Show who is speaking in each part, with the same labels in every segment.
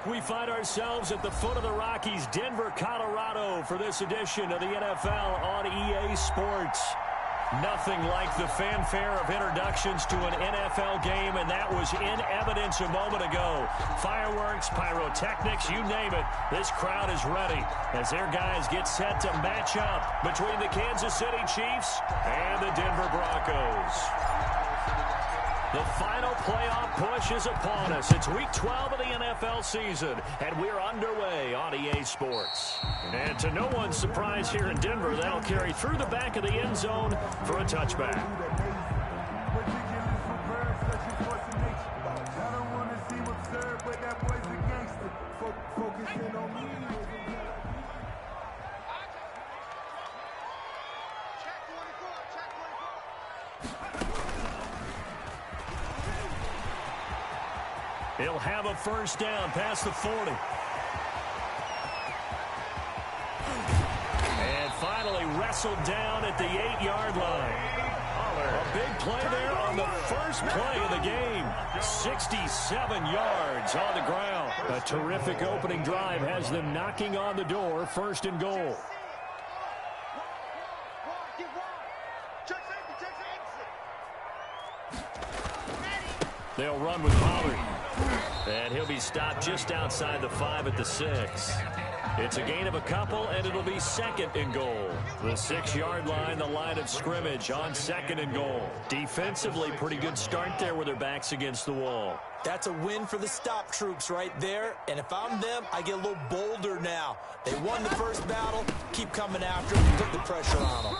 Speaker 1: We find ourselves at the foot of the Rockies, Denver, Colorado, for this edition of the NFL on EA Sports. Nothing like the fanfare of introductions to an NFL game, and that was in evidence a moment ago. Fireworks, pyrotechnics, you name it. This crowd is ready as their guys get set to match up between the Kansas City Chiefs and the Denver Broncos. The final playoff push is upon us. It's Week 12 of the NFL season, and we're underway on EA Sports. And to no one's surprise here in Denver, that'll carry through the back of the end zone for a touchback. He'll have a first down past the 40. And finally wrestled down at the 8-yard line. A big play there on the first play of the game. 67 yards on the ground. A terrific opening drive has them knocking on the door, first and goal. They'll run with Pollard. And he'll be stopped just outside the 5 at the 6. It's a gain of a couple, and it'll be second and goal. The 6-yard line, the line of scrimmage on second and goal. Defensively, pretty good start there with their backs against the wall.
Speaker 2: That's a win for the stop troops right there. And if I'm them, I get a little bolder now. They won the first battle. Keep coming after them. Put the pressure on them.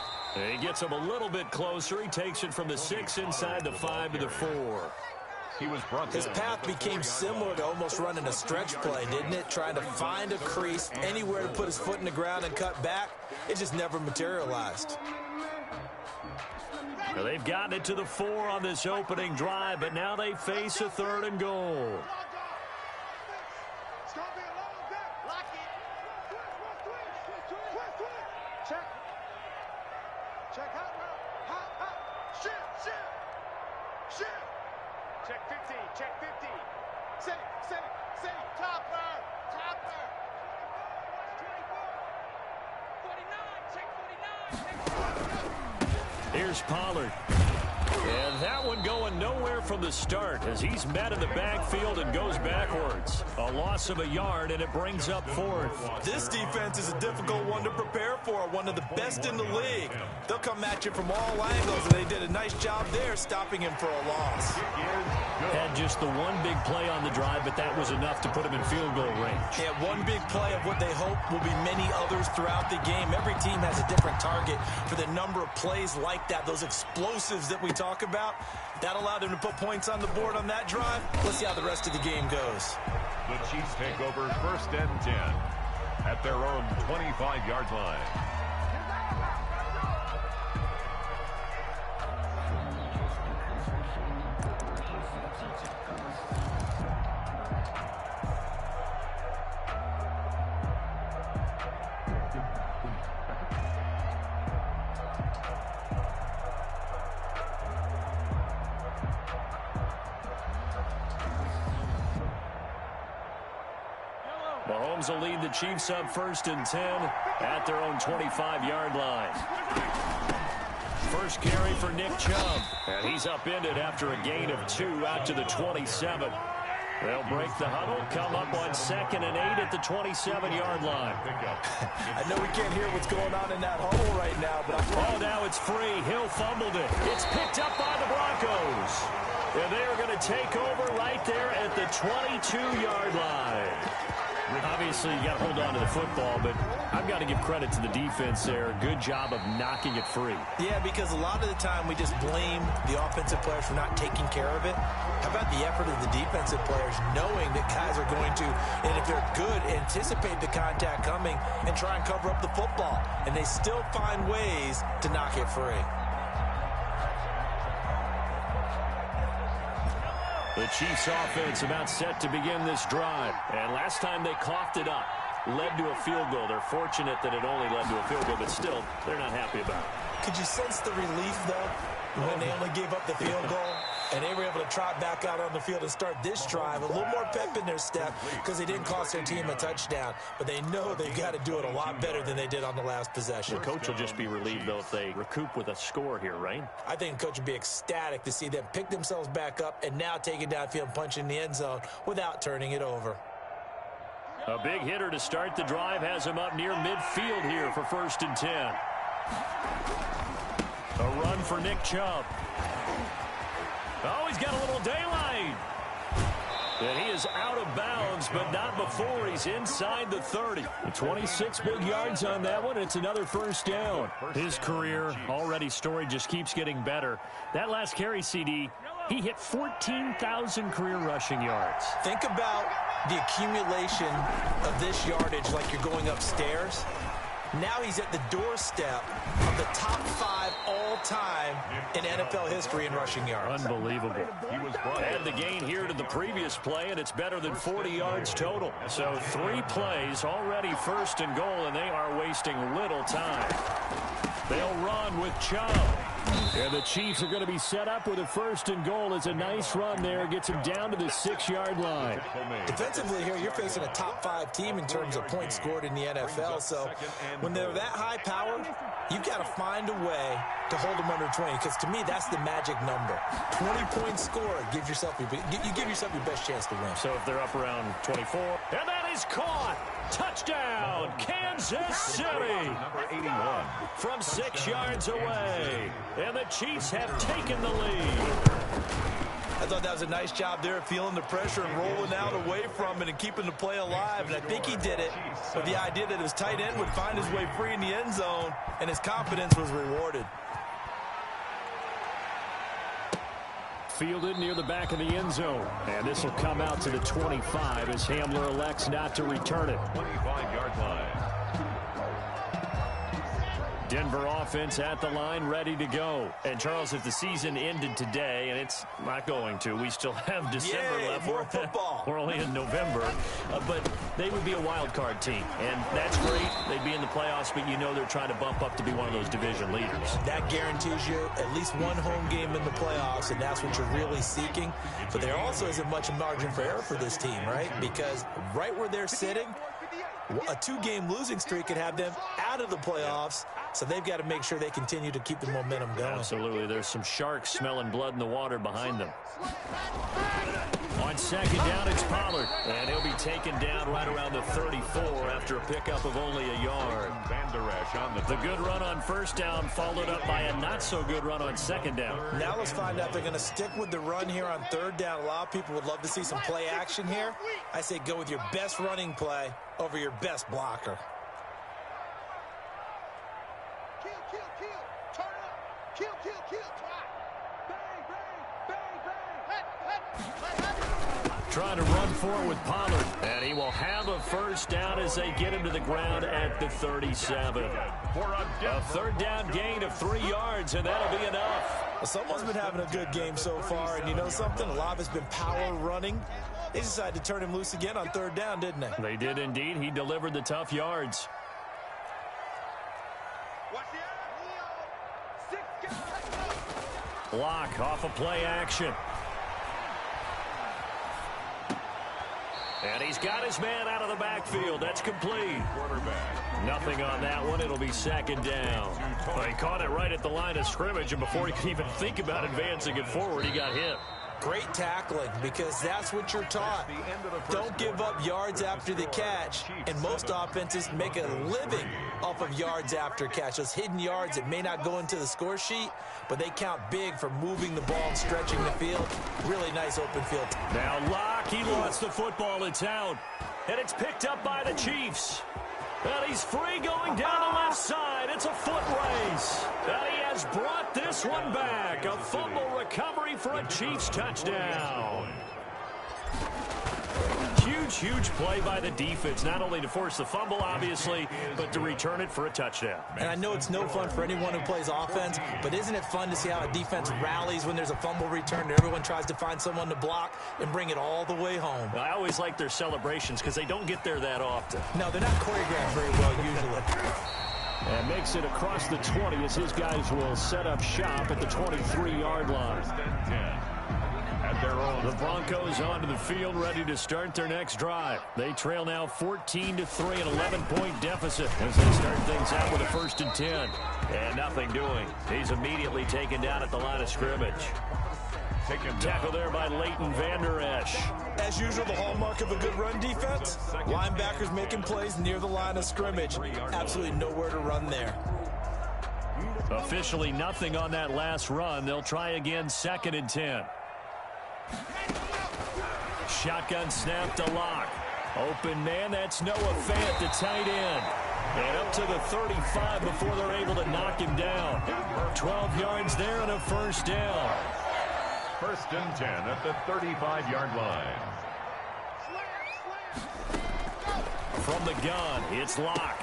Speaker 1: He gets him a little bit closer. He takes it from the 6 inside the 5 to the 4.
Speaker 2: His path became similar to almost running a stretch play, didn't it? Trying to find a crease, anywhere to put his foot in the ground and cut back. It just never materialized.
Speaker 1: Well, they've gotten it to the 4 on this opening drive, but now they face a third and goal.
Speaker 3: Check 50, check 50. Set it, topper.
Speaker 1: 49, check 49. Here's Pollard. And that one going nowhere from the start as he's met in the backfield and goes backwards. A loss of a yard, and it brings up 4th.
Speaker 2: This defense is a difficult one to prepare for, one of the best in the league. They'll come at you from all angles, and they did a nice job there stopping him for a loss.
Speaker 1: Had just the one big play on the drive, but that was enough to put him in field goal range.
Speaker 2: Yeah, one big play of what they hope will be many others throughout the game. Every team has a different target for the number of plays like that, those explosives that we talk about. That allowed them to put points on the board on that drive. Let's see how the rest of the game goes.
Speaker 4: The Chiefs take over first and 10 at their own 25-yard line.
Speaker 1: Mahomes will lead the Chiefs up first and 10 at their own 25-yard line. First carry for Nick Chubb. And he's upended after a gain of 2 out to the 27. They'll break the huddle, come up on 2nd and 8 at the 27-yard line.
Speaker 2: I know we can't hear what's going on in that huddle right now, but
Speaker 1: now it's free. Hill fumbled it. It's picked up by the Broncos. And they are going to take over right there at the 22-yard line. Obviously, you got to hold on to the football, but I've got to give credit to the defense there. Good job of knocking it free.
Speaker 2: Yeah, because a lot of the time we just blame the offensive players for not taking care of it. How about the effort of the defensive players knowing that guys are going to, and if they're good, anticipate the contact coming and try and cover up the football. And they still find ways to knock it free.
Speaker 1: The Chiefs offense about set to begin this drive. And last time they coughed it up, led to a field goal. They're fortunate that it only led to a field goal, but still, they're not happy about it.
Speaker 2: Could you sense the relief, though, when they only gave up the field goal? And they were able to trot back out on the field and start this drive. A little more pep in their step because they didn't cost their team a touchdown. But they know they've got to do it a lot better than they did on the last possession.
Speaker 1: The coach will just be relieved, though, if they recoup with a score here, right?
Speaker 2: I think the coach would be ecstatic to see them pick themselves back up and now take it downfield and punch in the end zone without turning it over.
Speaker 1: A big hitter to start the drive has him up near midfield here for 1st and 10. A run for Nick Chubb. Oh, he's got a little daylight. And he is out of bounds, but not before he's inside the 30. 26 big yards on that one. It's another 1st down. His career already storied, just keeps getting better. That last carry, CD, he hit 14,000 career rushing yards.
Speaker 2: Think about the accumulation of this yardage like you're going upstairs. Now he's at the doorstep of the top 5 all-time in NFL history in rushing yards.
Speaker 1: Unbelievable. Add the gain here to the previous play, and it's better than 40 yards total. So 3 plays, already 1st and goal, and they are wasting little time. They'll run with Chubb. And the Chiefs are going to be set up with a 1st and goal. It's a nice run there. Gets him down to the 6-yard line.
Speaker 2: Defensively here, you're facing a top 5 team in terms of points scored in the NFL. So when they're that high powered, you've got to find a way to hold them under 20. Because to me, that's the magic number. 20 points scored gives yourself you give yourself your best chance to win.
Speaker 1: So if they're up around 24, and that is caught. Touchdown, Kansas City.
Speaker 4: Number 81.
Speaker 1: From 6 yards away. And the Chiefs have taken the lead.
Speaker 2: I thought that was a nice job there, feeling the pressure and rolling out away from it and keeping the play alive. And I think he did it with the idea that his tight end would find his way free in the end zone, and his confidence was rewarded.
Speaker 1: Fielded near the back of the end zone. And this will come out to the 25 as Hamler elects not to return it.
Speaker 4: 25-yard line.
Speaker 1: Denver offense at the line, ready to go. And, Charles, if the season ended today, and it's not going to, we still have December left.
Speaker 2: More football.
Speaker 1: We're only in November. But they would be a wild card team. And that's great. They'd be in the playoffs, but you know they're trying to bump up to be one of those division leaders.
Speaker 2: That guarantees you at least one home game in the playoffs, and that's what you're really seeking. But there also isn't much margin for error for this team, right? Because right where they're sitting, a 2-game losing streak could have them out of the playoffs, so they've got to make sure they continue to keep the momentum going.
Speaker 1: Absolutely. There's some sharks smelling blood in the water behind them. On 2nd down, it's Pollard, and he'll be taken down right around the 34 after a pickup of only a yard. The good run on 1st down followed up by a not-so-good run on 2nd down.
Speaker 2: Now let's find out if they're going to stick with the run here on 3rd down. A lot of people would love to see some play action here. I say go with your best running play over your best blocker.
Speaker 1: Trying to run forward with Pollard, and he will have a 1st down as they get him to the ground at the 37. A 3rd down gain of 3 yards, and that'll be enough.
Speaker 2: Well, someone's been having a good game so far, and you know something? A lot of it's been power running. They decided to turn him loose again on 3rd down, didn't they?
Speaker 1: They did indeed. He delivered the tough yards. Block off a play action. And he's got his man out of the backfield. That's complete. Nothing on that one. It'll be 2nd down. Well, he caught it right at the line of scrimmage, and before he could even think about advancing it forward, he got hit.
Speaker 2: Great tackling, because that's what you're taught. Don't give up yards after the catch. And most offenses make a living off of yards after catch. Those hidden yards that may not go into the score sheet, but they count big for moving the ball and stretching the field. Really nice open field.
Speaker 1: Now Locke, he lost the football. It's out. And it's picked up by the Chiefs. And he's free going down the left side. It's a foot race. And he has brought this one back. A fumble recovery for a Chiefs touchdown. Huge play by the defense, not only to force the fumble, obviously, but to return it for a touchdown.
Speaker 2: And I know it's no fun for anyone who plays offense, but isn't it fun to see how a defense rallies when there's a fumble return and everyone tries to find someone to block and bring it all the way home?
Speaker 1: I always like their celebrations because they don't get there that often.
Speaker 2: No, they're not choreographed very well usually.
Speaker 1: And makes it across the 20 as his guys will set up shop at the 23-yard line.
Speaker 4: at their own.
Speaker 1: The Broncos onto the field, ready to start their next drive. They trail now 14-3, an 11-point deficit as they start things out with a 1st and 10. And nothing doing. He's immediately taken down at the line of scrimmage. Tackle there by Leighton Vander Esch.
Speaker 2: As usual, the hallmark of a good run defense. Linebackers making plays near the line of scrimmage. Absolutely nowhere to run there.
Speaker 1: Officially nothing on that last run. They'll try again, 2nd and 10. Shotgun snap to Locke. Open man, that's Noah Fant, the tight end. And up to the 35 before they're able to knock him down. 12 yards there and a 1st down.
Speaker 4: 1st and 10 at the 35-yard line.
Speaker 1: From the gun, it's Locke.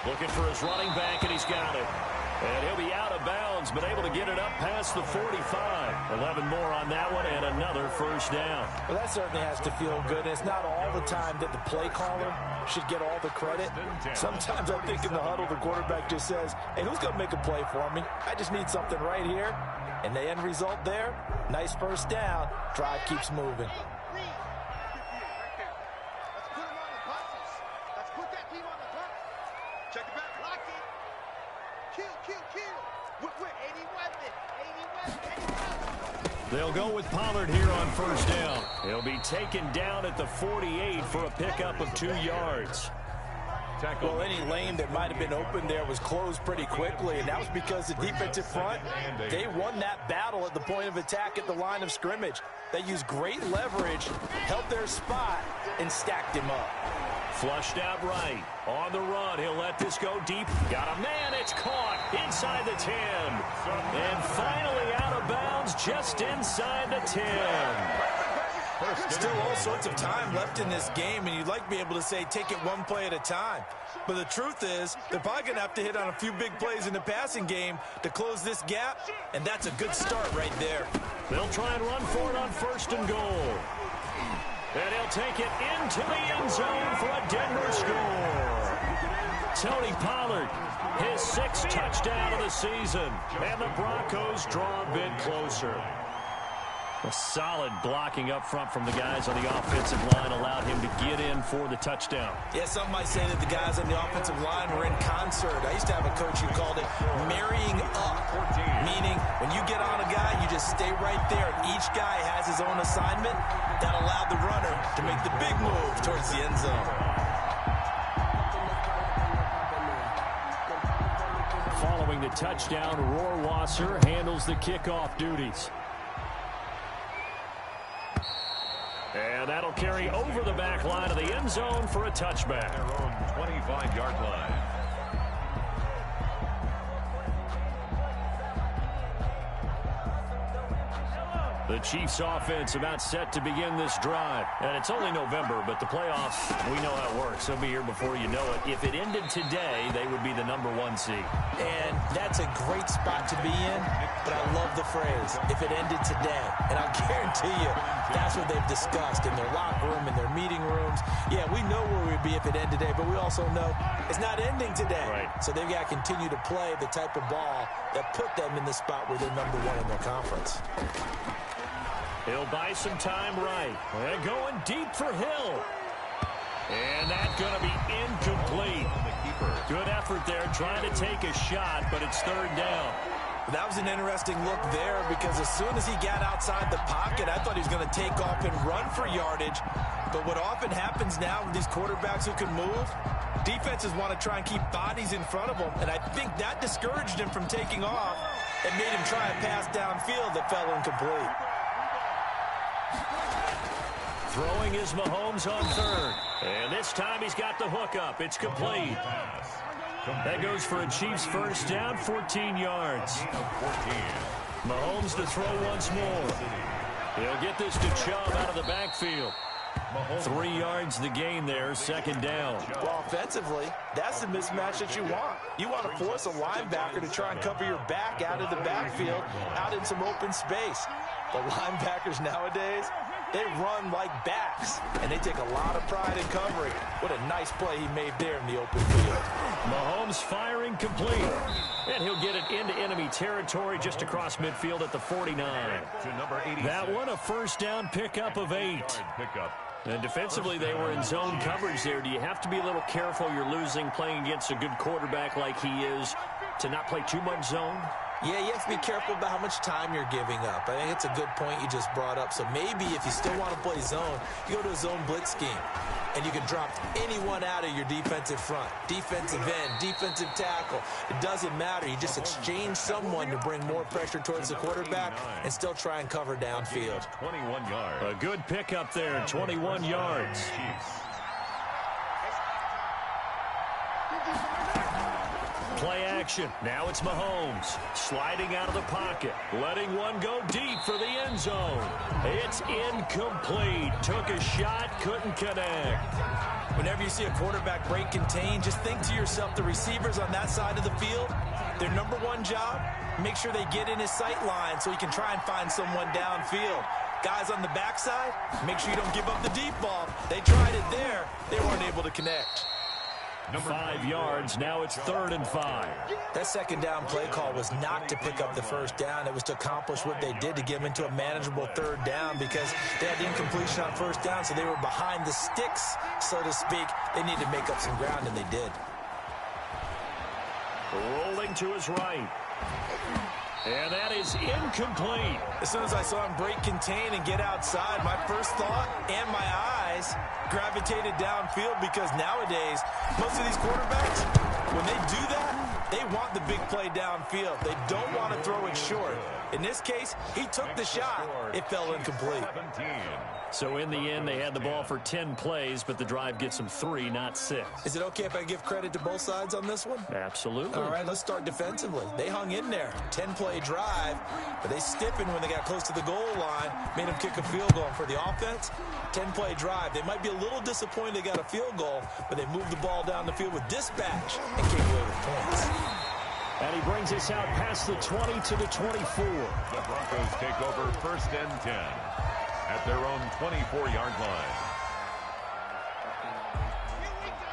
Speaker 1: Looking for his running back, and he's got it. And he'll be out of bounds, but able to get it up past the 45. 11 more on that one, and another 1st down.
Speaker 2: Well, that certainly has to feel good. It's not all the time that the play caller should get all the credit. Sometimes I think in the huddle, the quarterback just says, hey, who's going to make a play for me? I just need something right here. And the end result there, nice 1st down. Drive keeps moving.
Speaker 1: They'll go with Pollard here on 1st down. He'll be taken down at the 48 for a pickup of 2 yards.
Speaker 2: Well, any lane that might have been open there was closed pretty quickly, and that was because the defensive front, they won that battle at the point of attack at the line of scrimmage. They used great leverage, held their spot, and stacked him up.
Speaker 1: Flushed out right. On the run, he'll let this go deep. Got a man, it's caught inside the 10. And finally out of bounds just inside the 10.
Speaker 2: Still all sorts of time left in this game, and you'd like to be able to say take it one play at a time. But the truth is, they're probably going to have to hit on a few big plays in the passing game to close this gap, and that's a good start right there.
Speaker 1: They'll try and run for it on 1st and goal. And he'll take it into the end zone for a Denver score. Tony Pollard, his 6th touchdown of the season. And the Broncos draw a bit closer. A solid blocking up front from the guys on the offensive line allowed him to get in for the touchdown.
Speaker 2: Yeah, some might say that the guys on the offensive line were in concert. I used to have a coach who called it marrying up, meaning when you get on a guy, you just stay right there. Each guy has his own assignment that allowed the runner to make the big move towards the end zone.
Speaker 1: Following the touchdown, Rohrwasser handles the kickoff duties. And that'll carry over the back line of the end zone for a touchback.
Speaker 4: Their own 25-yard line.
Speaker 1: The Chiefs offense about set to begin this drive. And it's only November, but the playoffs, we know how it works. They'll be here before you know it. If it ended today, they would be the #1 seed.
Speaker 2: And that's a great spot to be in, but I love the phrase, if it ended today. And I'll guarantee you, that's what they've discussed in their locker room, in their meeting rooms. Yeah, we know where we'd be if it ended today, but we also know it's not ending today.
Speaker 1: Right.
Speaker 2: So they've got to continue to play the type of ball that put them in the spot where they're #1 in their conference.
Speaker 1: He'll buy some time right. And going deep for Hill. And that's going to be incomplete. Good effort there trying to take a shot, but it's 3rd down.
Speaker 2: That was an interesting look there because as soon as he got outside the pocket, I thought he was going to take off and run for yardage. But what often happens now with these quarterbacks who can move, defenses want to try and keep bodies in front of them. And I think that discouraged him from taking off and made him try a pass downfield that fell incomplete.
Speaker 1: Throwing is Mahomes on 3rd. And this time he's got the hook up. It's complete. That goes for a Chiefs 1st down, 14 yards. Mahomes to throw once more. He'll get this to Chubb out of the backfield. 3 yards the gain there, 2nd down.
Speaker 2: Well, offensively, that's the mismatch that you want. You want to force a linebacker to try and cover your back out of the backfield, out in some open space. The linebackers nowadays, They run like backs, and they take a lot of pride in covering. What a nice play he made there in the open field.
Speaker 1: Mahomes firing complete. And he'll get it into enemy territory just across midfield at the 49. That one, a first down pickup of 8. And defensively, they were in zone coverage there. Do you have to be a little careful you're losing playing against a good quarterback like he is to not play too much zone?
Speaker 2: Yeah, you have to be careful about how much time you're giving up. I think it's a good point you just brought up. So maybe if you still want to play zone, you go to a zone blitz scheme. And you can drop anyone out of your defensive front. Defensive end, defensive tackle. It doesn't matter. You just exchange someone to bring more pressure towards the quarterback and still try and cover downfield.
Speaker 4: 21 yards.
Speaker 1: A good pickup there, 21 yards. Play action. Now it's Mahomes sliding out of the pocket, letting one go deep for the end zone. It's incomplete. Took a shot, couldn't connect.
Speaker 2: Whenever you see a quarterback break contain, just think to yourself, the receivers on that side of the field, their number one job, make sure they get in his sight line so he can try and find someone downfield. Guys on the backside, make sure you don't give up the deep ball. They tried it there. They weren't able to connect.
Speaker 1: 5 yards. Now it's 3rd and 5.
Speaker 2: That second down play call was not to pick up the first down. It was to accomplish what they did to get them into a manageable 3rd down because they had the incompletion on first down, so they were behind the sticks, so to speak. They needed to make up some ground, and they did.
Speaker 1: Rolling to his right. And that is incomplete.
Speaker 2: As soon as I saw him break contain and get outside, my first thought and my eyes gravitated downfield because nowadays, most of these quarterbacks, when they do that, they want the big play downfield. They don't want to throw it short. In this case, he took the shot. It fell incomplete.
Speaker 1: So in the end, they had the ball for 10 plays, but the drive gets them 3, not 6.
Speaker 2: Is it okay if I give credit to both sides on this one?
Speaker 1: Absolutely.
Speaker 2: All right, let's start defensively. They hung in there. 10-play drive, but they stiffened when they got close to the goal line, made them kick a field goal. For the offense, 10-play drive. They might be a little disappointed they got a field goal, but they moved the ball down the field with dispatch and came away with points.
Speaker 1: And he brings us out past the 20 to the 24.
Speaker 4: The Broncos take over 1st and 10 at their own 24-yard line.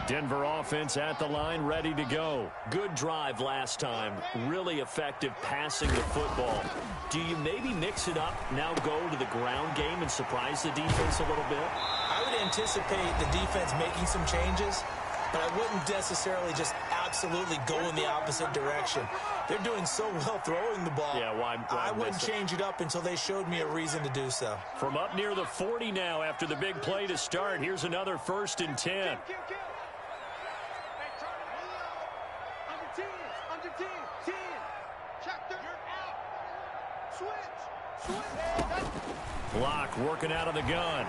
Speaker 1: Denver offense at the line, ready to go. Good drive last time. Really effective passing the football. Do you maybe mix it up, now go to the ground game and surprise the defense a little bit?
Speaker 2: I would anticipate the defense making some changes, but I wouldn't necessarily just absolutely go in the opposite direction. They're doing so well throwing the ball.
Speaker 1: Yeah, why
Speaker 2: I wouldn't change it up until they showed me a reason to do so.
Speaker 1: From up near the 40 now after the big play to start, here's another 1st and 10. Locke working out of the gun.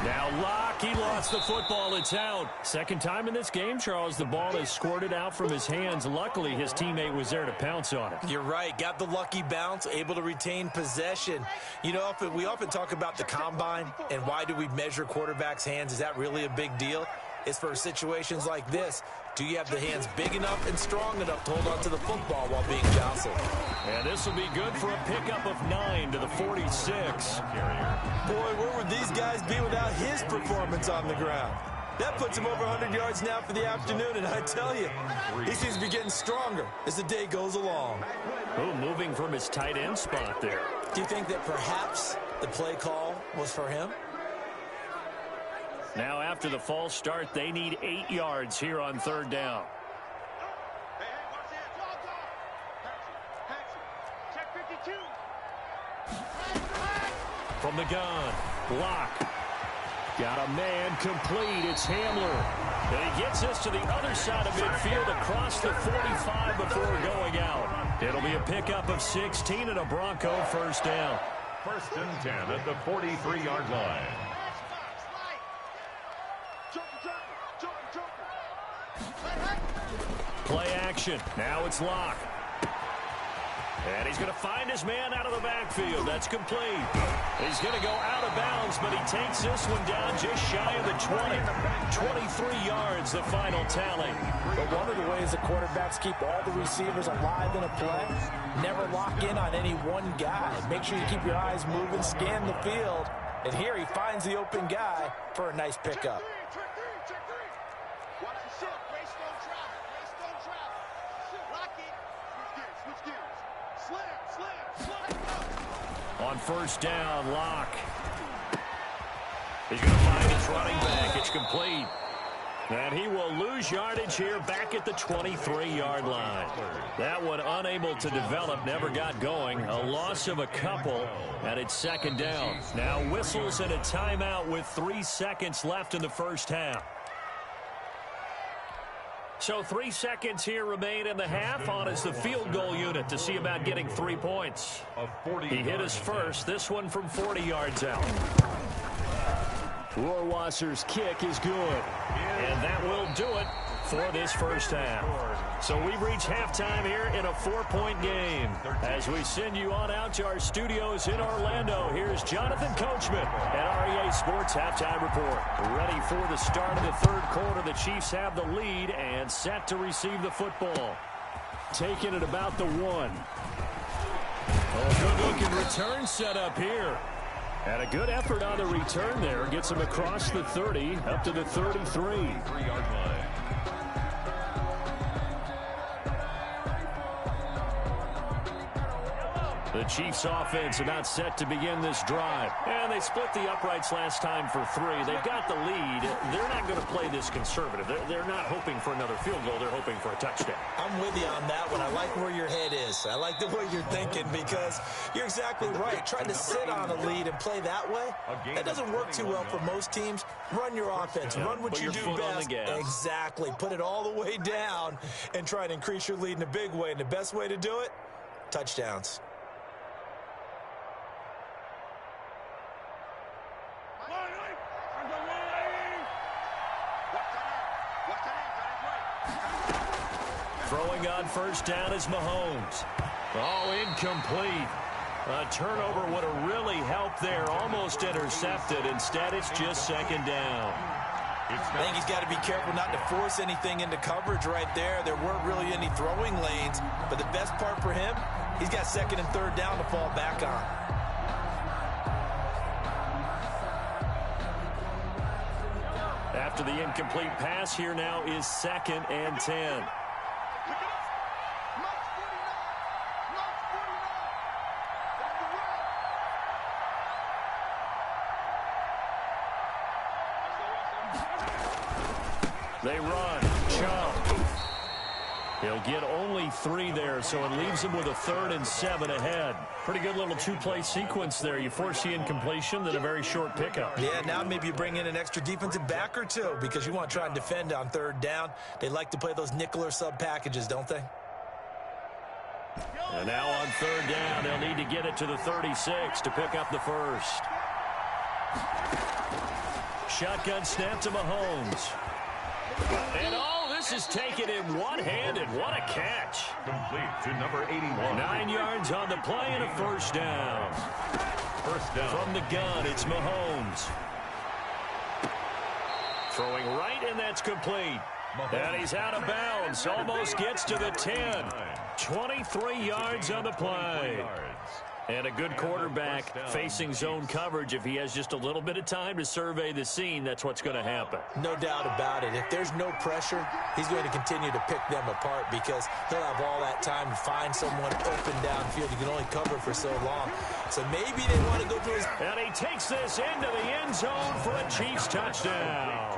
Speaker 1: Now Locke, he lost the football. It's out. Second time in this game, Charles, the ball is squirted out from his hands. Luckily, his teammate was there to pounce on it.
Speaker 2: You're right. Got the lucky bounce, able to retain possession. You know, we often talk about the combine and why do we measure quarterbacks' hands. Is that really a big deal? It's for situations like this. Do you have the hands big enough and strong enough to hold on to the football while being jostled?
Speaker 1: And this will be good for a pickup of 9 to the 46.
Speaker 2: Boy, where would these guys be without his performance on the ground? That puts him over 100 yards now for the afternoon, and I tell you, he seems to be getting stronger as the day goes along.
Speaker 1: Oh, moving from his tight end spot there.
Speaker 2: Do you think that perhaps the play call was for him?
Speaker 1: Now after the false start, they need 8 yards here on 3rd down. From the gun, Locke. Got a man complete. It's Hamler. And he gets this to the other side of midfield across the 45 before going out. It'll be a pickup of 16 and a Bronco 1st down.
Speaker 4: 1st and 10 at the 43-yard line.
Speaker 1: Play action. Now it's Locke. And he's going to find his man out of the backfield. That's complete. He's going to go out of bounds, but he takes this one down just shy of the 20. 23 yards, the final tally.
Speaker 2: But one of the ways the quarterbacks keep all the receivers alive in a play, never lock in on any one guy. Make sure you keep your eyes moving, scan the field, And here he finds the open guy for a nice pickup.
Speaker 3: Watch the ship. Race don't travel. Race don't travel. Lock it. Switch gears. Slam.
Speaker 1: On first down, Locke. He's going to find his running back. It's complete. And he will lose yardage here back at the 23-yard line. That one unable to develop, never got going. A loss of a couple, and it's second down. Now whistles and a timeout with 3 seconds left in the first half. So 3 seconds here remain in the half. On is the field goal unit to see about getting 3 points. He hit his first, this one from 40 yards out. Rohrwasser's kick is good. And that will do it for this first half. So we've reached halftime here in a 4-point game. As we send you on out to our studios in Orlando, here's Jonathan Coachman at REA Sports Halftime Report. Ready for the start of the third quarter. The Chiefs have the lead and set to receive the football. Taking it about the 1. Good-looking return set up here. And a good effort on the return there. Gets him across the 30, up to the 33.
Speaker 4: 3-yard line.
Speaker 1: The Chiefs offense about set to begin this drive. And they split the uprights last time for 3. They've got the lead. They're not going to play this conservative. They're not hoping for another field goal. They're hoping for a touchdown.
Speaker 2: I'm with you on that one. I like where your head is. I like the way you're thinking because you're exactly right. Trying to sit on a lead and play that way, that doesn't work too well for most teams. Run your offense. Run what you do best. Exactly. Put it all the way down and try to increase your lead in a big way. And the best way to do it, touchdowns.
Speaker 1: Throwing on first down is Mahomes. Oh, incomplete. A turnover would have really helped there. Almost intercepted. Instead, it's just second down.
Speaker 2: I think he's got to be careful not to force anything into coverage right there. There weren't really any throwing lanes. But the best part for him, he's got second and third down to fall back on.
Speaker 1: After the incomplete pass, here now is 2nd and 10. They run. Chubb. He'll get only 3 there, so it leaves him with a 3rd and 7 ahead. Pretty good little 2-play sequence there. You force the incompletion, then a very short pickup.
Speaker 2: Yeah, now maybe you bring in an extra defensive back or 2 because you want to try and defend on third down. They like to play those nickel or sub packages, don't they?
Speaker 1: And now on third down, they'll need to get it to the 36 to pick up the first. Shotgun snap to Mahomes. And all this is taken in one-handed. What a catch.
Speaker 4: Complete to number 81.
Speaker 1: 9 yards on the play and a first down.
Speaker 4: First down.
Speaker 1: From the gun, it's Mahomes. Throwing right, and that's complete. And he's out of bounds. Almost gets to the 10. 23 yards on the play. And a good quarterback facing zone coverage. If he has just a little bit of time to survey the scene, that's what's going to happen.
Speaker 2: No doubt about it. If there's no pressure, he's going to continue to pick them apart because he'll have all that time to find someone open downfield. He can only cover for so long. So maybe they want to go to his...
Speaker 1: And he takes this into the end zone for a Chiefs touchdown.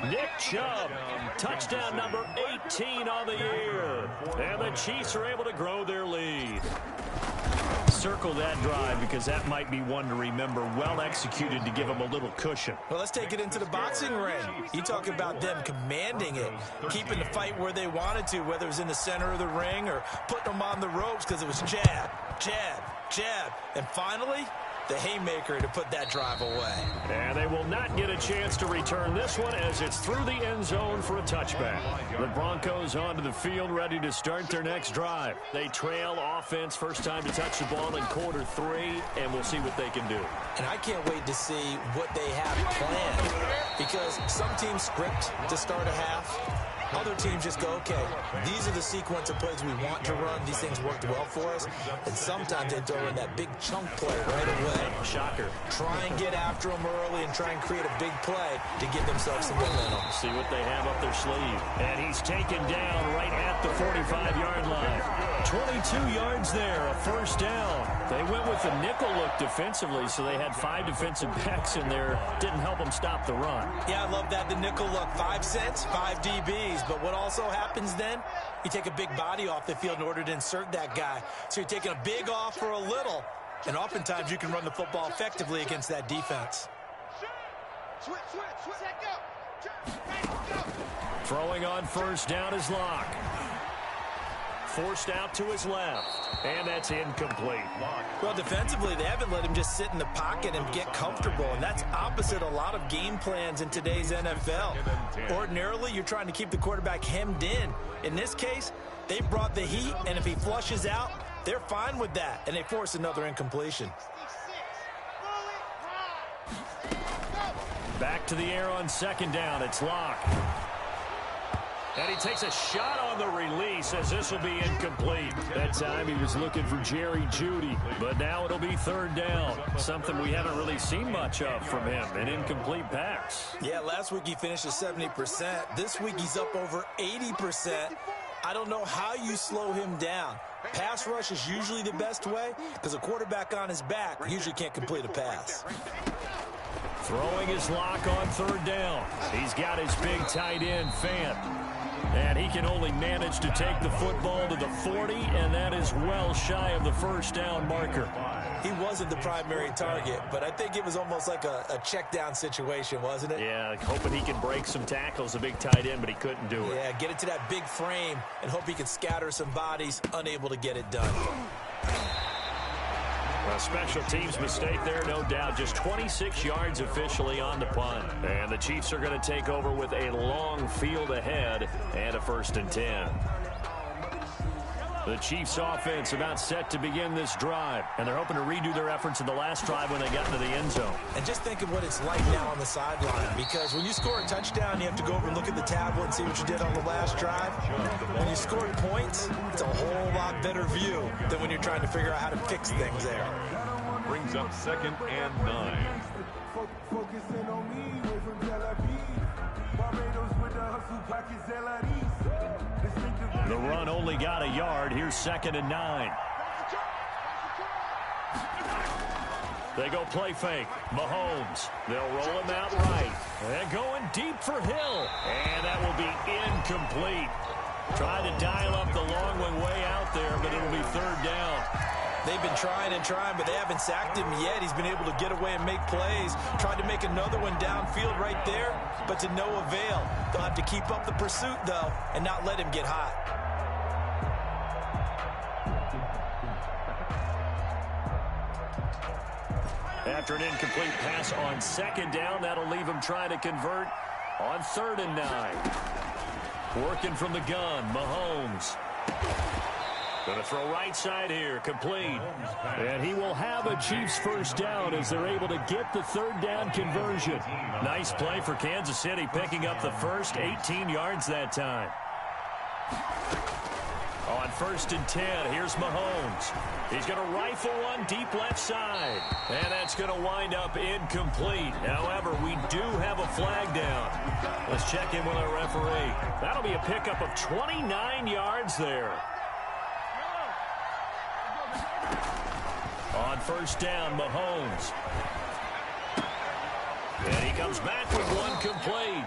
Speaker 1: Nick Chubb. Touchdown number 18 on the year. And the Chiefs are able to grow their lead. Circle that drive because that might be one to remember. Well executed to give them a little cushion.
Speaker 2: Well, let's take it into the boxing ring. You talk about them commanding it, keeping the fight where they wanted to, whether it was in the center of the ring or putting them on the ropes because it was jab, jab, jab. And finally, the haymaker to put that drive away.
Speaker 1: And they will not get a chance to return this one as it's through the end zone for a touchback. The Broncos onto the field ready to start their next drive. They trail offense, first time to touch the ball in quarter 3, and we'll see what they can do.
Speaker 2: And I can't wait to see what they have planned because some teams script to start a half. Other teams just go, okay, these are the sequence of plays we want to run. These things worked well for us. And sometimes they throw in that big chunk play right away.
Speaker 1: Shocker.
Speaker 2: Try and get after them early and try and create a big play to give themselves some momentum.
Speaker 1: See what they have up their sleeve. And he's taken down right at the 45-yard line. 22 yards there, a first down. They went with the nickel look defensively, so they had 5 defensive backs in there. Didn't help them stop the run.
Speaker 2: Yeah, I love that, the nickel look. 5 cents, 5 DBs. But what also happens then, you take a big body off the field in order to insert that guy. So you're taking a big off for a little, and oftentimes you can run the football effectively against that defense.
Speaker 1: Throwing on first down is Locke. Forced out to his left, and that's incomplete.
Speaker 2: Well, defensively, they haven't let him just sit in the pocket and get comfortable, and that's opposite a lot of game plans in today's NFL. Ordinarily, you're trying to keep the quarterback hemmed in. In this case, they brought the heat, and if he flushes out, they're fine with that, and they force another incompletion.
Speaker 1: Back to the air on second down. It's Locke. And he takes a shot on the release as this will be incomplete. That time he was looking for Jerry Jeudy, but now it'll be third down. Something we haven't really seen much of from him, an incomplete pass.
Speaker 2: Yeah, last week he finished at 70%. This week he's up over 80%. I don't know how you slow him down. Pass rush is usually the best way because a quarterback on his back usually can't complete a pass.
Speaker 1: Throwing his Locke on third down. He's got his big tight end, Fant. And he can only manage to take the football to the 40, and that is well shy of the first down marker.
Speaker 2: He wasn't the primary target, but I think it was almost like a check down situation, wasn't it?
Speaker 1: Yeah, hoping he can break some tackles, a big tight end, but he couldn't do it.
Speaker 2: Yeah, get it to that big frame and hope he can scatter some bodies, unable to get it done.
Speaker 1: A special teams mistake there, no doubt. Just 26 yards officially on the punt. And the Chiefs are going to take over with a long field ahead and a 1st and 10. The Chiefs offense about set to begin this drive, and they're hoping to redo their efforts in the last drive when they got into the end zone.
Speaker 2: And just think of what it's like now on the sideline, because when you score a touchdown, you have to go over and look at the tablet and see what you did on the last drive. When you score points, it's a whole lot better view than when you're trying to figure out how to fix things there.
Speaker 4: Brings up 2nd and 9.
Speaker 5: Focusing on me, way from Tel Aviv. Barbados with the hustle pockets,
Speaker 1: The run only got a yard. Here's 2nd and 9. They go play fake. Mahomes. They'll roll him out right. And going deep for Hill. And that will be incomplete. Trying to dial up the long one way out there, but it'll be third down.
Speaker 2: They've been trying and trying, but they haven't sacked him yet. He's been able to get away and make plays. Tried to make another one downfield right there, but to no avail. They'll have to keep up the pursuit, though, and not let him get hot.
Speaker 1: After an incomplete pass on second down, that'll leave him trying to convert on 3rd and 9. Working from the gun, Mahomes. Going to throw right side here, complete. And he will have a Chiefs first down as they're able to get the third down conversion. Nice play for Kansas City, picking up the first 18 yards that time. On 1st and 10, here's Mahomes. He's going to rifle one deep left side. And that's going to wind up incomplete. However, we do have a flag down. Let's check in with our referee. That'll be a pickup of 29 yards there. On 1st down, Mahomes. And he comes back with one complete.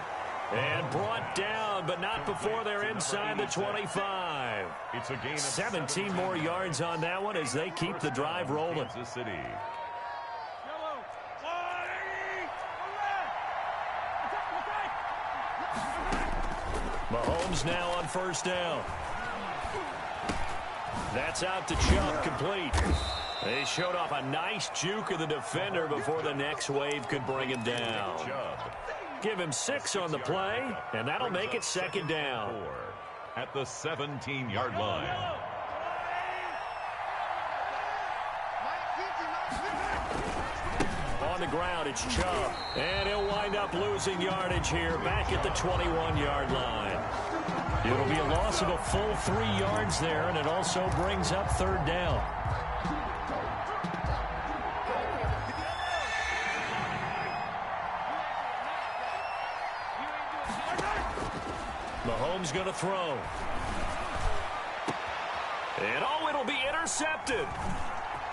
Speaker 1: And brought down, but not before they're inside the 25.
Speaker 4: It's a gain of
Speaker 1: 17 more yards on that one as they keep the drive rolling.
Speaker 4: Kansas City.
Speaker 1: Mahomes now on 1st down. That's out to Chubb, complete. They showed off a nice juke of the defender before the next wave could bring him down. Give him 6 on the play, and that'll make it 2nd down.
Speaker 4: At the 17-yard line.
Speaker 1: On the ground, it's Chubb. And he'll wind up losing yardage here back at the 21-yard line. It'll be a loss of a full 3 yards there, and it also brings up third down. Mahomes going to throw. And it'll be intercepted.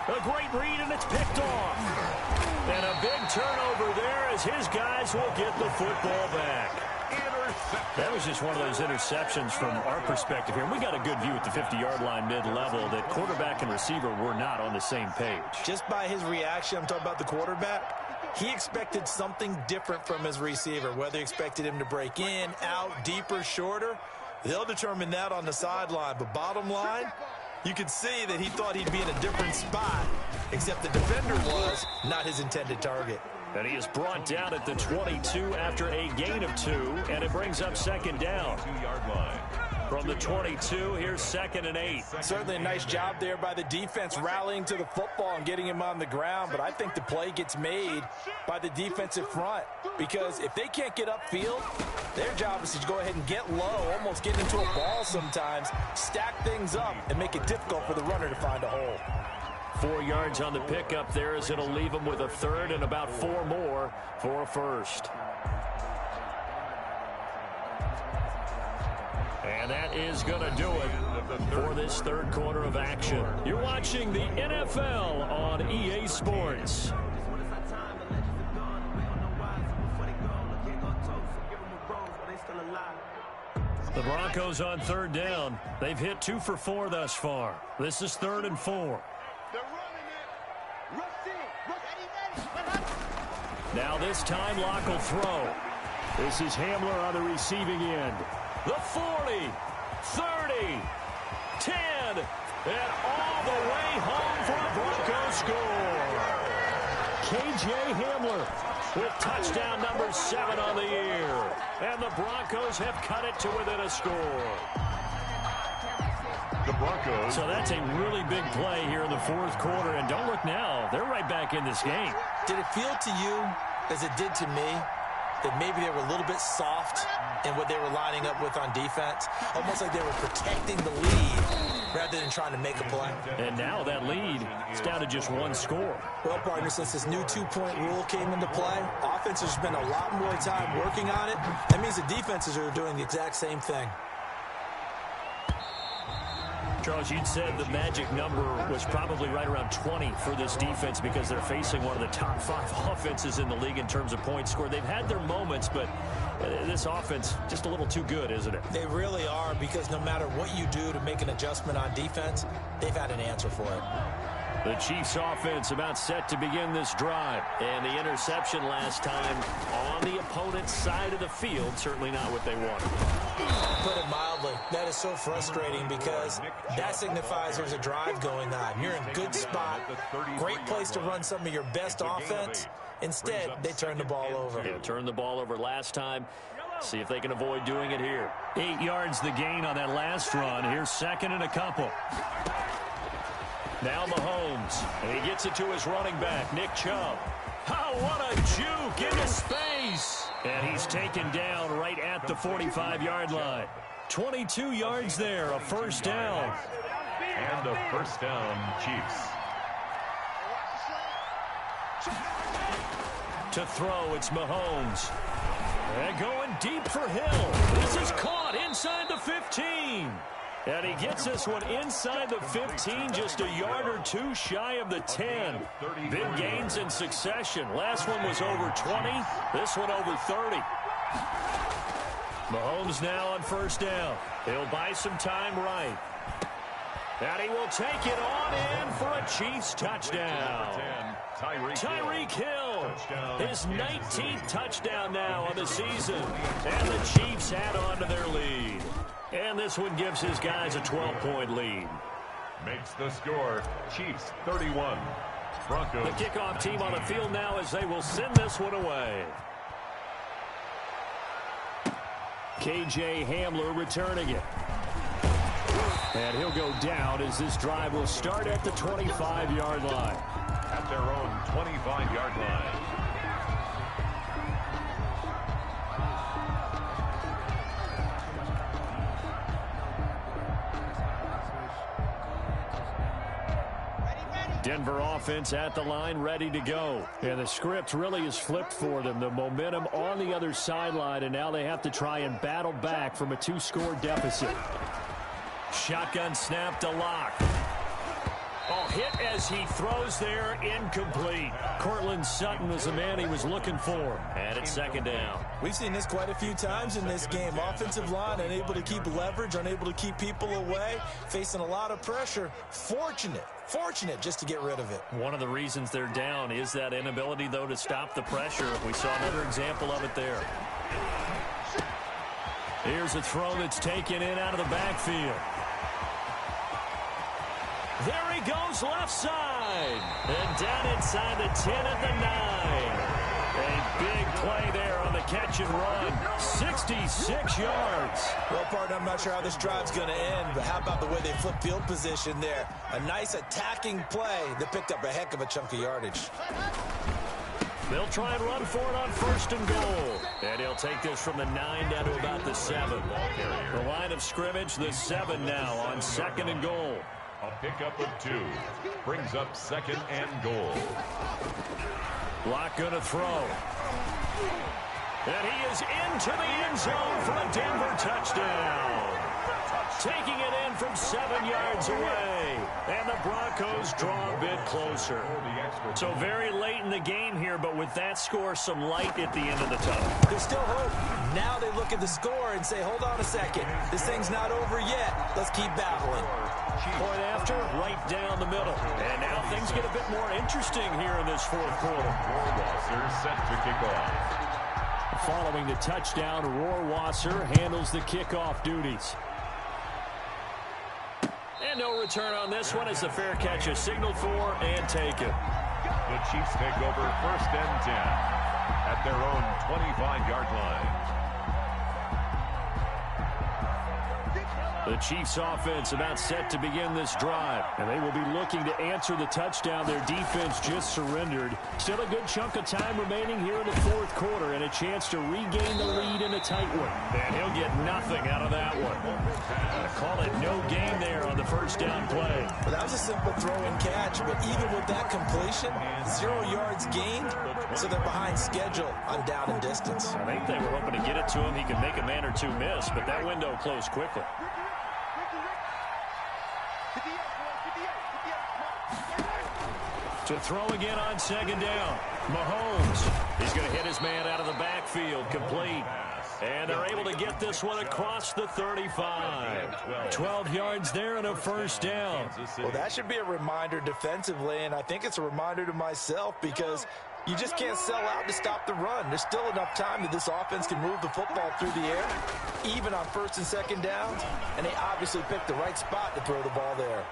Speaker 1: A great read, and it's picked off. And a big turnover there as his guys will get the football back. That was just one of those interceptions from our perspective here. And we got a good view at the 50-yard line mid-level that quarterback and receiver were not on the same page.
Speaker 2: Just by his reaction, I'm talking about the quarterback, he expected something different from his receiver, whether he expected him to break in, out, deeper, shorter. They'll determine that on the sideline. But bottom line, you could see that he thought he'd be in a different spot, except the defender was not his intended target.
Speaker 1: And he is brought down at the 22 after a gain of 2, and it brings up second down.
Speaker 4: 2-yard line.
Speaker 1: From the 22, here's 2nd and 8.
Speaker 2: Certainly a nice job there by the defense rallying to the football and getting him on the ground, but I think the play gets made by the defensive front because if they can't get upfield, their job is to go ahead and get low, almost get into a ball sometimes, stack things up, and make it difficult for the runner to find a hole.
Speaker 1: 4 yards on the pickup there as it'll leave him with a third and about 4 more for a first. And that is going to do it for this third quarter of action. You're watching the NFL on EA Sports. The Broncos on third down. They've hit 2 for 4 thus far. This is 3rd and 4. Now this time Locke will throw. This is Hamler on the receiving end. The 40, 30, 10, and all the way home for a Broncos score. K.J. Hamler with touchdown number 7 on the year. And the Broncos have cut it to within a score.
Speaker 4: The Broncos.
Speaker 1: So that's a really big play here in the fourth quarter. And don't look now, they're right back in this game.
Speaker 2: Did it feel to you, as it did to me, that maybe they were a little bit soft in what they were lining up with on defense? Almost like they were protecting the lead rather than trying to make a play.
Speaker 1: And now that lead is down to just 1 score.
Speaker 2: Well, partner, since this new 2-point rule came into play, offenses have spent a lot more time working on it. That means the defenses are doing the exact same thing.
Speaker 1: Charles, you'd said the magic number was probably right around 20 for this defense because they're facing one of the top 5 offenses in the league in terms of points scored. They've had their moments, but this offense just a little too good, isn't it?
Speaker 2: They really are, because no matter what you do to make an adjustment on defense, they've had an answer for it.
Speaker 1: The Chiefs offense about set to begin this drive. And the interception last time on the opponent's side of the field, certainly not what they wanted.
Speaker 2: Put it mildly, that is so frustrating because that signifies there's a drive going on. You're in a good spot, great place to run some of your best offense. Instead, they turn the ball over.
Speaker 1: Yeah, turned the ball over last time. See if they can avoid doing it here. 8 yards the gain on that last run. Here's 2nd and a couple. Now Mahomes, and he gets it to his running back, Nick Chubb. Oh, what a juke into space. And he's taken down right at the 45-yard line. 22 yards there, a first down.
Speaker 4: And a first down, Chiefs.
Speaker 1: To throw, it's Mahomes. And going deep for Hill. This is caught inside the 15. And he gets this one inside the 15, just a yard or 2 shy of the 10. Big gains in succession. Last one was over 20. This one over 30. Mahomes now on first down. He'll buy some time right. And he will take it on in for a Chiefs touchdown. Tyreek Hill, his 19th touchdown now on the season. And the Chiefs add on to their lead. And this one gives his guys a 12-point lead.
Speaker 4: Makes the score, Chiefs 31. Broncos.
Speaker 1: The kickoff team on the field now as they will send this one away. K.J. Hamler returning it. And he'll go down as this drive will start at the 25-yard line.
Speaker 4: At their own 25-yard line.
Speaker 1: Denver offense at the line, ready to go. And the script really is flipped for them. The momentum on the other sideline, and now they have to try and battle back from a 2-score deficit. Shotgun snap to Locke. Oh, hit as he throws there, incomplete. Cortland Sutton was the man he was looking for. And it's second down.
Speaker 2: We've seen this quite a few times in this game. Offensive line unable to keep leverage, unable to keep people away, facing a lot of pressure. Fortunate just to get rid of it. One of the reasons they're down is that inability, though, to stop the pressure. We saw another example of it there.
Speaker 1: Here's a throw that's taken in out of the backfield. There he goes left side. And down inside the 10 at the 9. A big play there on the catch and run. 66 yards.
Speaker 2: Well, partner, I'm not sure how this drive's going to end, but how about the way they flip field position there? A nice attacking play that picked up a heck of a chunk of yardage.
Speaker 1: They'll try and run for it on first and goal. And he'll take this from the 9 down to about the 7. The line of scrimmage, the 7 now on second and goal.
Speaker 4: A pickup of 2 brings up second and goal.
Speaker 1: Locke going to throw. And he is into the end zone for a Denver touchdown. Taking it in from 7 yards away. And the Broncos draw a bit closer. So very late in the game here, but with that score, some light at the end of the tunnel.
Speaker 2: There's still hope. Now they look at the score and say, hold on a second. This thing's not over yet. Let's keep battling.
Speaker 1: Point after, right down the middle. And now things get a bit more interesting here in this fourth quarter.
Speaker 4: Rohrwasser set to kick off.
Speaker 1: Following the touchdown, Rohrwasser handles the kickoff duties. And no return on this one as the fair catch is signaled for and taken.
Speaker 4: The Chiefs take over first and 10 at their own 25-yard line.
Speaker 1: The Chiefs offense about set to begin this drive. And they will be looking to answer the touchdown their defense just surrendered. Still a good chunk of time remaining here in the fourth quarter and a chance to regain the lead in a tight one. And he'll get nothing out of that one. Call it no gain there on the first down play.
Speaker 2: Well, that was a simple throw and catch, but even with that completion, 0 yards gained, so they're behind schedule on down and distance.
Speaker 1: I think they were hoping to get it to him. He could make a man or two miss, but that window closed quickly. To throw again on second down. Mahomes. He's going to hit his man out of the backfield. Complete. And they're able to get this one across the 35. 12 yards there and a first down.
Speaker 2: Well, that should be a reminder defensively, and I think it's a reminder to myself because you just can't sell out to stop the run. There's still enough time that this offense can move the football through the air, even on first and second downs, and they obviously picked the right spot to throw the ball there.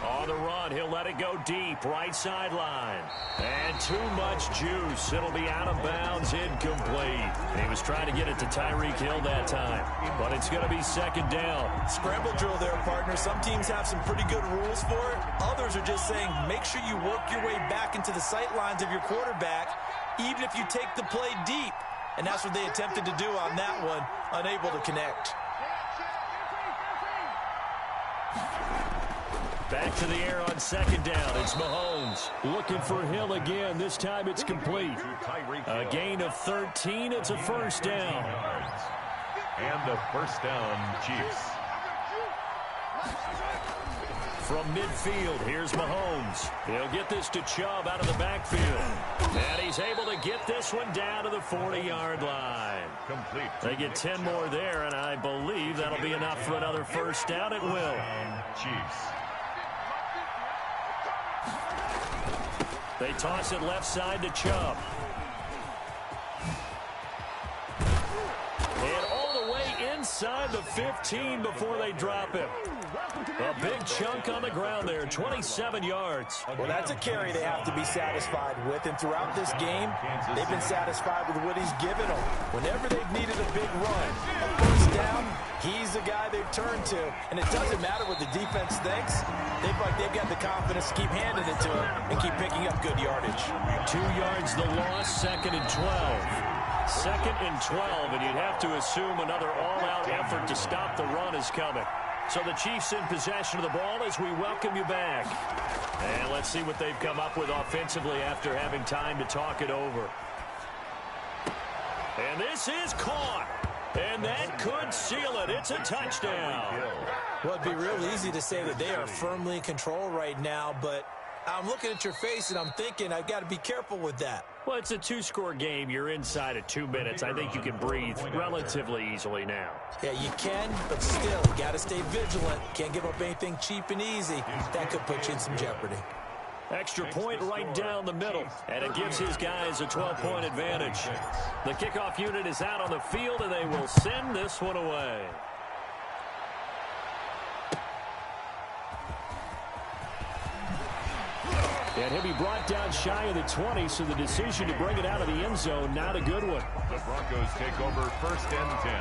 Speaker 1: On the run, he'll let it go deep, right sideline. And too much juice. It'll be out of bounds, incomplete. He was trying to get it to Tyreek Hill that time, but it's going to be second down.
Speaker 2: Scramble drill there, partner. Some teams have some pretty good rules for it. Others are just saying make sure you work your way back into the sight lines of your quarterback, even if you take the play deep. And that's what they attempted to do on that one, unable to connect.
Speaker 1: Back to the air on second down. It's Mahomes looking for Hill again. This time it's complete. A gain of 13. It's a first down.
Speaker 4: And the first down, Chiefs.
Speaker 1: From midfield, here's Mahomes. He'll get this to Chubb out of the backfield. And he's able to get this one down to the 40-yard line.
Speaker 4: Complete.
Speaker 1: They get 10 more there, and I believe that'll be enough for another first down. It will.
Speaker 4: Chiefs.
Speaker 1: They toss it left side to Chubb. And all the way inside the 15 before they drop him. A big chunk on the ground there, 27 yards.
Speaker 2: Well, that's a carry they have to be satisfied with. And throughout this game, they've been satisfied with what he's given them. Whenever they've needed a big run, a first down, he's the guy they've turned to. And it doesn't matter what the defense thinks. They've got the confidence to keep handing it to him and keep picking up good yardage.
Speaker 1: 2 yards the loss, second and 12. Second and 12, and you'd have to assume another all-out effort to stop the run is coming. So the Chiefs in possession of the ball as we welcome you back. And let's see what they've come up with offensively after having time to talk it over. And this is caught. And that could seal it. It's a touchdown.
Speaker 2: Well, it'd be real easy to say that they are firmly in control right now, but I'm looking at your face and I'm thinking I've got to be careful with that.
Speaker 1: Well, it's a two-score game. You're inside of 2 minutes. I think you can breathe relatively easily now.
Speaker 2: Yeah, you can, but still, you got to stay vigilant. Can't give up anything cheap and easy. That could put you in some jeopardy.
Speaker 1: Extra point right down the middle, and it gives his guys a 12-point advantage. The kickoff unit is out on the field, and they will send this one away. And he'll be brought down shy of the 20, so the decision to bring it out of the end zone, not a good one.
Speaker 4: The Broncos take over 1st and 10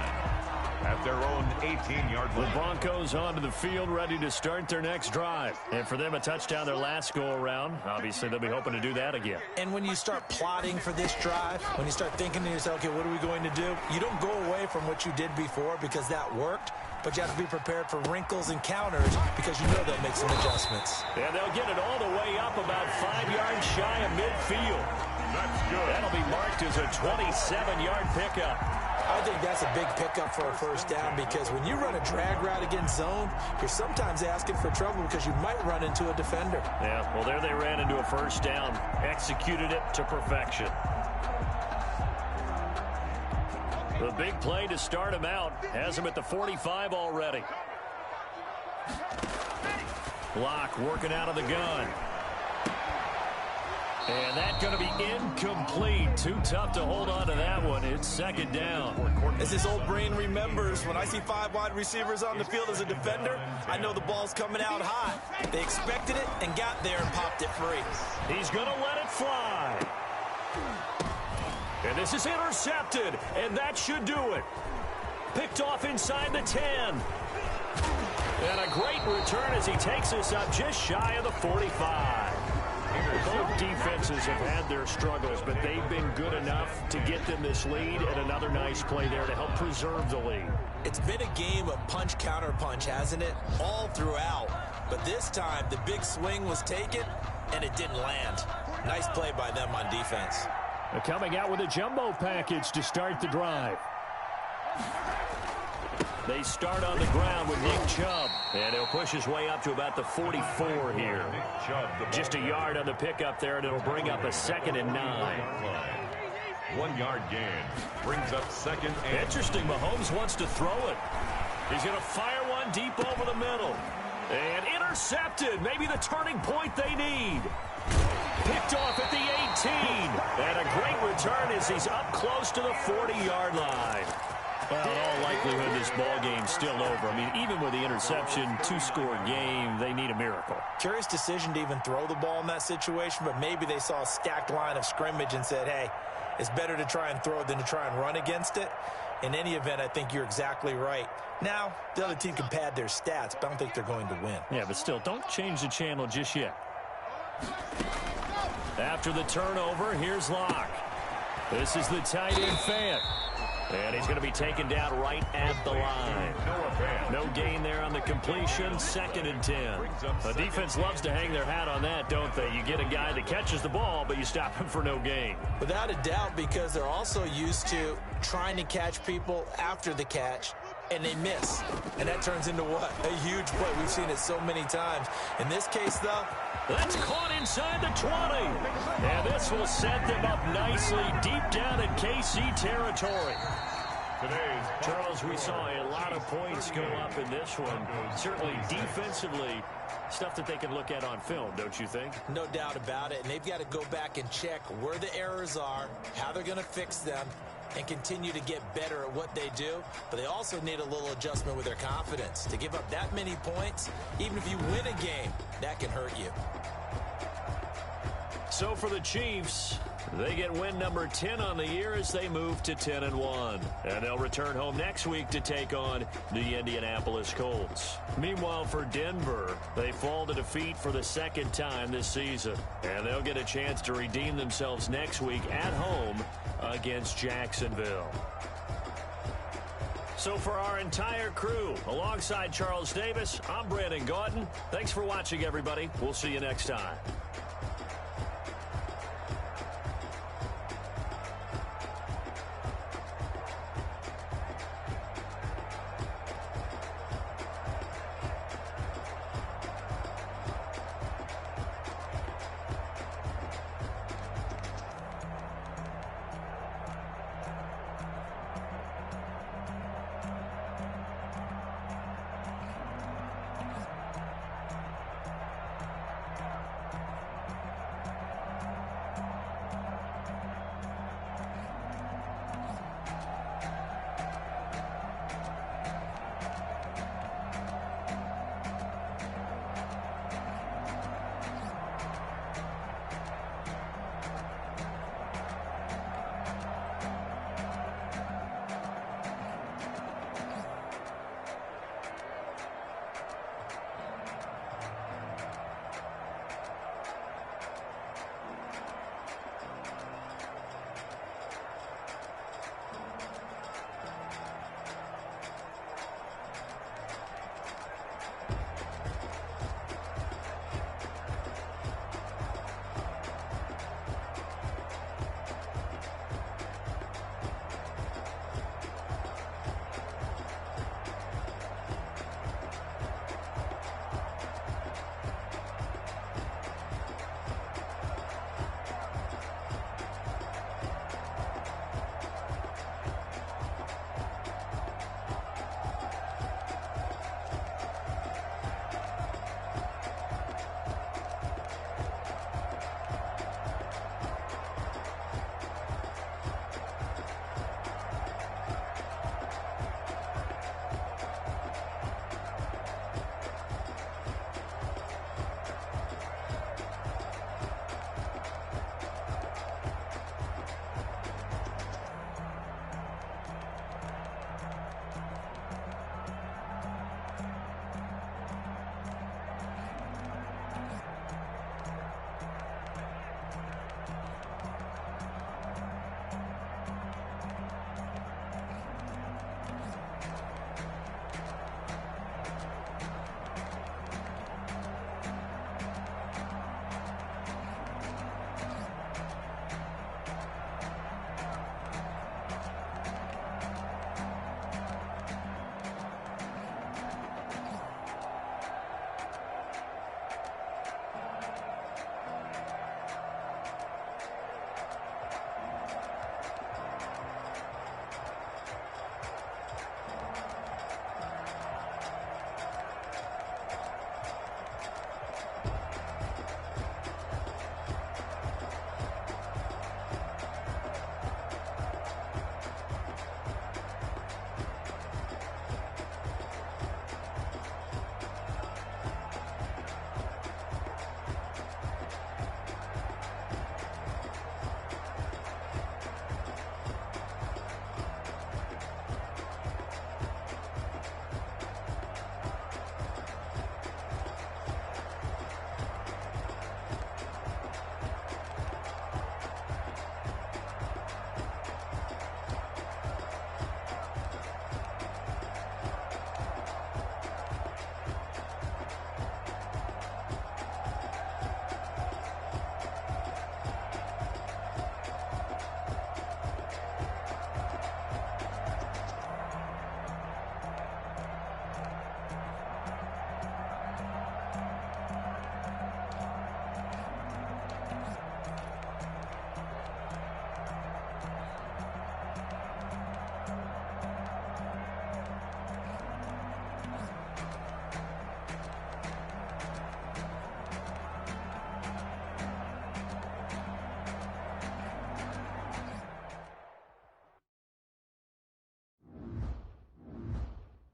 Speaker 4: at their own 18-yard line.
Speaker 1: The Broncos onto the field, ready to start their next drive. And for them, a touchdown their last go-around. Obviously, they'll be hoping to do that again.
Speaker 2: And when you start plotting for this drive, when you start thinking to yourself, okay, what are we going to do? You don't go away from what you did before because that worked, but you have to be prepared for wrinkles and counters because you know they'll make some adjustments.
Speaker 1: And they'll get it all the way up about 5 yards shy of midfield.
Speaker 4: That's good.
Speaker 1: That'll be marked as a 27-yard pickup.
Speaker 2: I think that's a big pickup for a first down because when you run a drag route against zone, you're sometimes asking for trouble because you might run into a defender.
Speaker 1: Yeah, well, there they ran into a first down. Executed it to perfection. The big play to start him out has him at the 45 already. Block working out of the gun. And that's going to be incomplete. Too tough to hold on to that one. It's second down.
Speaker 2: As his old brain remembers, when I see 5 wide receivers on the field as a defender, I know the ball's coming out hot. They expected it and got there and popped it free.
Speaker 1: He's going to let it fly. And this is intercepted, and that should do it. Picked off inside the 10. And a great return as he takes us up just shy of the 45. Both defenses have had their struggles, but they've been good enough to get them this lead, and another nice play there to help preserve the lead.
Speaker 2: It's been a game of punch-counter-punch, hasn't it? All throughout. But this time, the big swing was taken, and it didn't land. Nice play by them on defense.
Speaker 1: They're coming out with a jumbo package to start the drive. They start on the ground with Nick Chubb, and he'll push his way up to about the 44 here. Just a yard on the pickup there, and it'll bring up a 2nd and 9.
Speaker 4: 1 yard gain brings up 2nd and...
Speaker 1: Interesting, Mahomes wants to throw it. He's going to fire one deep over the middle. And intercepted, maybe the turning point they need. Picked off at the 18. And a great return as he's up close to the 40-yard line. Well, in all likelihood, this ball game's still over. I mean, even with the interception, 2-score game, they need a miracle.
Speaker 2: Curious decision to even throw the ball in that situation, but maybe they saw a stacked line of scrimmage and said, hey, it's better to try and throw it than to try and run against it. In any event, I think you're exactly right. Now, the other team can pad their stats, but I don't think they're going to win.
Speaker 1: Yeah, but still, don't change the channel just yet. After the turnover, here's Locke. This is the tight end Fant. And he's going to be taken down right at the line. No gain there on the completion. 2nd and 10. The defense loves to hang their hat on that, don't they? You get a guy that catches the ball, but you stop him for no gain.
Speaker 2: Without a doubt, because they're also used to trying to catch people after the catch, and they miss. And that turns into what? A huge play. We've seen it so many times. In this case, though,
Speaker 1: that's caught inside the 20. And this will set them up nicely deep down in KC territory. Charles, we saw a lot of points go up in this one. Certainly defensively, stuff that they can look at on film, don't you think?
Speaker 2: No doubt about it. And they've got to go back and check where the errors are, how they're going to fix them, and continue to get better at what they do. But they also need a little adjustment with their confidence. To give up that many points, even if you win a game, that can hurt you.
Speaker 1: So for the Chiefs, they get win number 10 on the year as they move to 10-1. And they'll return home next week to take on the Indianapolis Colts. Meanwhile, for Denver, they fall to defeat for the 2nd time this season. And they'll get a chance to redeem themselves next week at home against Jacksonville. So for our entire crew, alongside Charles Davis, I'm Brandon Gaudin. Thanks for watching, everybody. We'll see you next time.